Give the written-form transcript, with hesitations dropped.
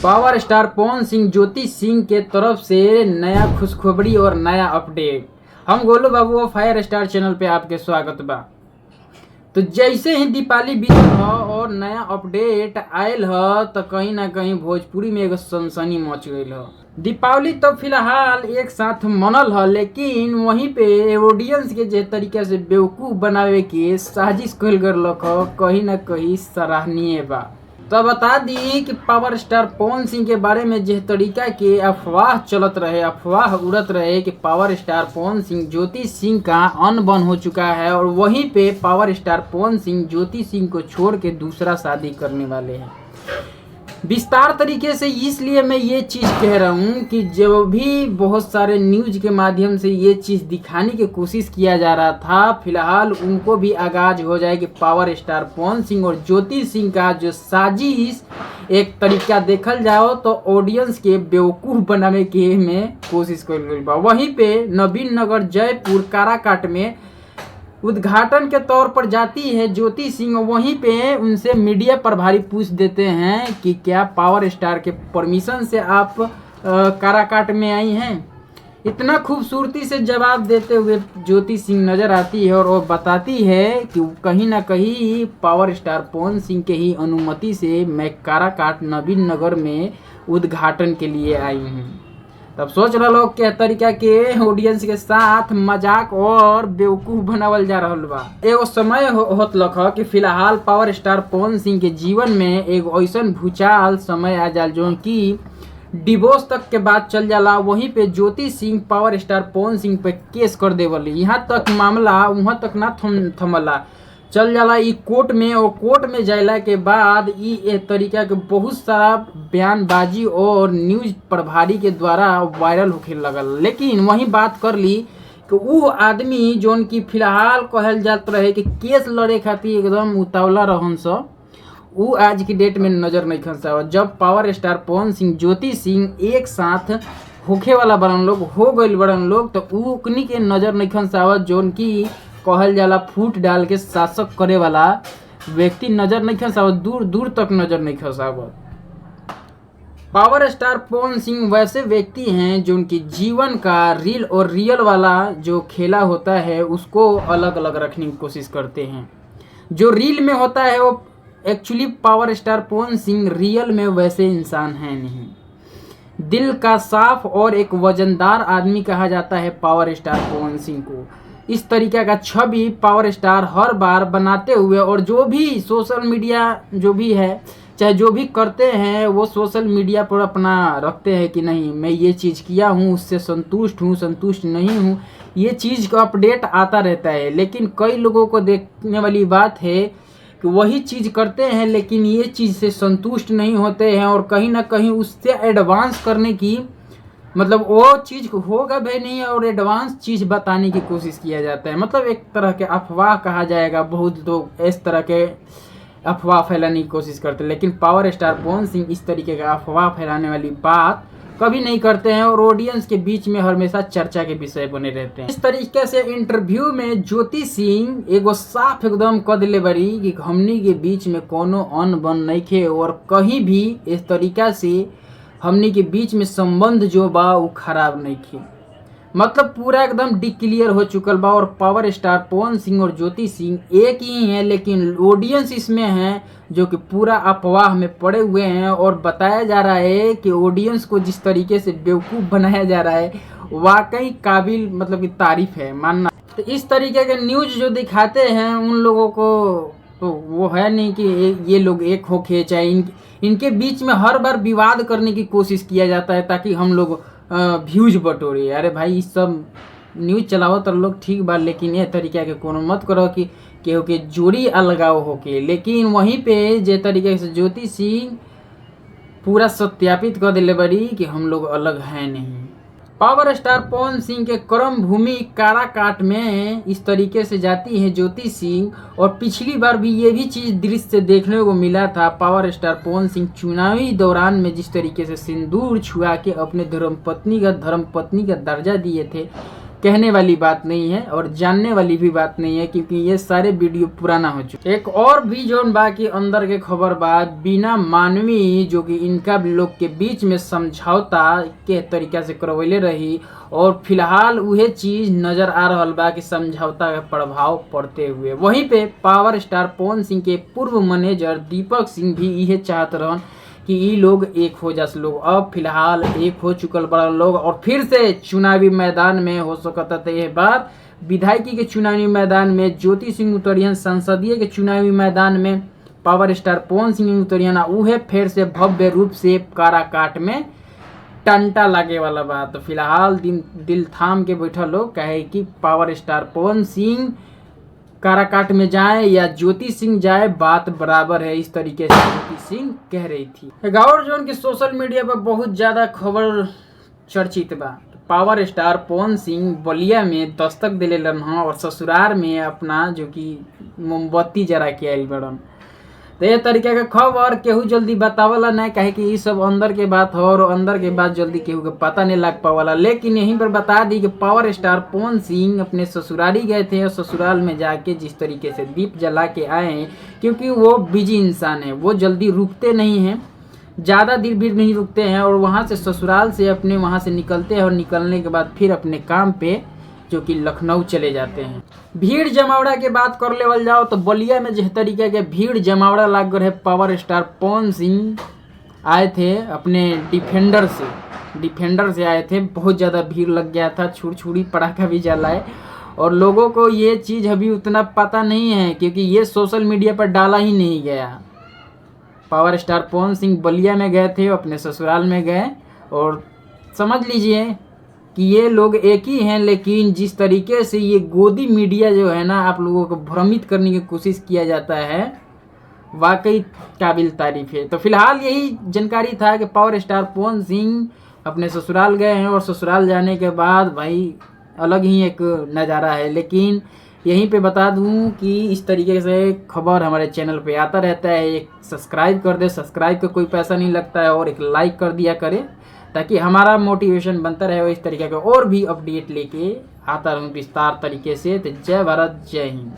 Power star Pawan Singh Jyoti Singh के तरफ से नया खुशखबरी और नया अपडेट। हम गोलू बाबू फायर स्टार चैनल पे आपके स्वागत बा। तो जैसे ही दीपावली बीतल ह और नया अपडेट आयल ह तो कहीं ना कहीं भोजपुरी में एगो सनसनी मच गई ह। दीपावली तो फिलहाल एक साथ मनल ह, लेकिन वहीं पे ऑडियंस के जे तरीका से बेवकूफ बनावे के साजिश कल गलक ह कहीं ना कहीं सराहनीय बा। तो बता दी कि पावर स्टार पवन सिंह के बारे में जिस तरीका के अफवाह चलत रहे, अफवाह उड़त रहे कि पावर स्टार पवन सिंह ज्योति सिंह का अनबन हो चुका है और वहीं पे पावर स्टार पवन सिंह ज्योति सिंह को छोड़ के दूसरा शादी करने वाले हैं। विस्तार तरीके से इसलिए मैं ये चीज़ कह रहा हूँ कि जो भी बहुत सारे न्यूज के माध्यम से ये चीज़ दिखाने की कोशिश किया जा रहा था, फिलहाल उनको भी आगाज हो जाए कि पावर स्टार पवन सिंह और ज्योति सिंह का जो साजिश एक तरीका देखल जाओ तो ऑडियंस के बेवकूफ़ बनाने के में कोशिश कर गई बा। वहीं पे नवीन नगर जयपुर काराकाट में उद्घाटन के तौर पर जाती है ज्योति सिंह। वहीं पे उनसे मीडिया प्रभारी पूछ देते हैं कि क्या पावर स्टार के परमिशन से आप काराकाट में आई हैं। इतना खूबसूरती से जवाब देते हुए ज्योति सिंह नजर आती है और वो बताती है कि कहीं ना कहीं पावर स्टार पवन सिंह के ही अनुमति से मैं काराकाट नवीन नगर में उद्घाटन के लिए आई हूँ। तब सोच रहा लोग क्या तरीका के ऑडियंस के साथ मजाक और बेवकूफ बनावल जा रहा बा। एगो समय होत लख कि फिलहाल पावर स्टार पवन सिंह के जीवन में एक ऐसा भूचाल समय आ जाल जो कि डिवोर्स तक के बात चल जाला। वहीं पे ज्योति सिंह पावर स्टार पवन सिंह पे केस कर देवली, यहाँ तक मामला वहाँ तक ना थमला चल जाला ई कोर्ट में। और कोर्ट में जाइला के बाद ई एक तरीका के बहुत सारा बयानबाजी और न्यूज प्रभारी के द्वारा वायरल होके लगल। लेकिन वही बात कर ली कि वो आदमी जोन की फिलहाल कहल जात रहे कि केस लड़े खातिर एकदम उतावला रहन स, वो आज की डेट में नजर नहीं खसावत। जब पावर स्टार पवन सिंह ज्योति सिंह एक साथ होखे वाला बड़न लोग हो गए बड़न लोग तो उकनी के नजर नहीं खसावत जोन की कहल जाला फूट डाल के शासक करे वाला व्यक्ति नजर नहीं खसावत, दूर दूर तक नजर नहीं खसावत। पावर स्टार पवन सिंह वैसे व्यक्ति हैं जो उनके जीवन का रील और रियल वाला जो खेला होता है उसको अलग अलग रखने की कोशिश करते हैं। जो रील में होता है वो actually power star Pawan Singh real में वैसे इंसान है नहीं। दिल का साफ और एक वजनदार आदमी कहा जाता है पावर स्टार पवन सिंह को। इस तरीके का छवि पावर स्टार हर बार बनाते हुए और जो भी सोशल मीडिया जो भी है चाहे जो भी करते हैं वो सोशल मीडिया पर अपना रखते हैं कि नहीं मैं ये चीज़ किया हूँ, उससे संतुष्ट हूँ, संतुष्ट नहीं हूँ, ये चीज़ का अपडेट आता रहता है। लेकिन कई लोगों को देखने वाली बात है कि वही चीज़ करते हैं लेकिन ये चीज़ से संतुष्ट नहीं होते हैं और कहीं ना कहीं उससे एडवांस करने की मतलब वो चीज़ होगा भी नहीं और एडवांस चीज़ बताने की कोशिश किया जाता है। मतलब एक तरह के अफवाह कहा जाएगा। बहुत लोग इस तरह के अफवाह फैलाने की कोशिश करते हैं, लेकिन पावर स्टार पवन सिंह इस तरीके का अफवाह फैलाने वाली बात कभी नहीं करते हैं और ऑडियंस के बीच में हमेशा चर्चा के विषय बने रहते हैं। इस तरीके से इंटरव्यू में ज्योति सिंह एगो साफ एकदम कह दिले बड़ी कि हमनी के बीच में कोनो अनबन नहीं खे और कहीं भी इस तरीका से हमनी के बीच में संबंध जो बा वो खराब नहीं थे। मतलब पूरा एकदम डिक्लियर हो चुकल बा और पावर स्टार पवन सिंह और ज्योति सिंह एक ही हैं, लेकिन ऑडियंस इसमें है जो कि पूरा अफवाह में पड़े हुए हैं। और बताया जा रहा है कि ऑडियंस को जिस तरीके से बेवकूफ़ बनाया जा रहा है वाकई काबिल मतलब की तारीफ है मानना। तो इस तरीके के न्यूज जो दिखाते हैं उन लोगों को तो वो है नहीं कि ये लोग एक होके चाहे इनके बीच में हर बार विवाद करने की कोशिश किया जाता है ताकि हम लोग व्यूज बटोरे। अरे भाई इस सब न्यूज चलाओ तो लोग ठीक बा, लेकिन ये तरीका के कोनो मत करो कि केहू के जोड़ी अलगाव होके। लेकिन वहीं पे जे तरीके से ज्योति सिंह पूरा सत्यापित कर दिले बड़ी कि हम लोग अलग हैं नहीं। पावर स्टार पवन सिंह के कर्म भूमि काराकाट में इस तरीके से जाती है ज्योति सिंह। और पिछली बार भी ये भी चीज़ दृश्य देखने को मिला था। पावर स्टार पवन सिंह चुनावी दौरान में जिस तरीके से सिंदूर छुआ के अपने धर्मपत्नी का दर्जा दिए थे कहने वाली बात नहीं है और जानने वाली भी बात नहीं है, क्योंकि ये सारे वीडियो पुराना हो चुके। एक और भी जोन बा कि अंदर के खबर बा, बिना मानवी जो कि इनका लोग के बीच में समझौता के तरीका से करवैले रही, और फिलहाल वह चीज नजर आ रहा बा कि समझौता का प्रभाव पड़ते हुए। वहीं पे पावर स्टार पवन सिंह के पूर्व मैनेजर दीपक सिंह भी यह चाहत रहन कि ये लोग एक हो जास लोग। अब फिलहाल एक हो चुकल बड़ा लोग, और फिर से चुनावी मैदान में हो सकता था यह बात, विधायकी के चुनावी मैदान में ज्योति सिंह उतरियन, संसदीय के चुनावी मैदान में पावर स्टार पवन सिंह उतरियन, उहे फिर से भव्य रूप से काराकाट में टंटा लागे वाला बात। तो फिलहाल दिल थाम के बैठा लोग कहे कि पावर स्टार पवन सिंह काराकाट में जाए या ज्योति सिंह जाए, बात बराबर है, इस तरीके से ज्योति सिंह कह रही थी। गाँव जोन के सोशल मीडिया पर बहुत ज्यादा खबर चर्चित बा। पावर स्टार पवन सिंह बलिया में दस्तक दिले रहा और ससुराल में अपना जो कि मोमबत्ती जरा के आयल बड़न। तो ये तरीके का खबर केहू जल्दी बतावला नहीं, कहे कि ये सब अंदर के बात हो और अंदर के बात जल्दी केहू के पता नहीं लग पावला। लेकिन यहीं पर बता दी कि पावर स्टार पवन सिंह अपने ससुराली गए थे और ससुराल में जाके जिस तरीके से दीप जला के आए हैं, क्योंकि वो बिजी इंसान है, वो जल्दी रुकते नहीं हैं, ज़्यादा देर भी नहीं रुकते हैं, और वहाँ से ससुराल से अपने वहाँ से निकलते हैं और निकलने के बाद फिर अपने काम पे जो कि लखनऊ चले जाते हैं। भीड़ जमावड़ा के बात कर लेवल जाओ तो बलिया में जिस तरीके के भीड़ जमावड़ा लाग रहे, पावर स्टार पवन सिंह आए थे अपने डिफेंडर से आए थे, बहुत ज़्यादा भीड़ लग गया था, छुड़छुड़ी पटाखा भी जलाए, और लोगों को ये चीज़ अभी उतना पता नहीं है क्योंकि ये सोशल मीडिया पर डाला ही नहीं गया। पावर स्टार पवन सिंह बलिया में गए थे, अपने ससुराल में गए, और समझ लीजिए कि ये लोग एक ही हैं, लेकिन जिस तरीके से ये गोदी मीडिया जो है ना, आप लोगों को भ्रमित करने की कोशिश किया जाता है, वाकई काबिल तारीफ है। तो फिलहाल यही जानकारी था कि पावर स्टार पवन सिंह अपने ससुराल गए हैं, और ससुराल जाने के बाद भाई अलग ही एक नज़ारा है। लेकिन यहीं पे बता दूं कि इस तरीके से खबर हमारे चैनल पे आता रहता है। एक सब्सक्राइब कर दे, सब्सक्राइब का कोई पैसा नहीं लगता है, और एक लाइक कर दिया करे ताकि हमारा मोटिवेशन बनता रहे, और इस तरीके का और भी अपडेट लेके आता रहूं विस्तार तरीके से। तो जय भारत, जय हिंद।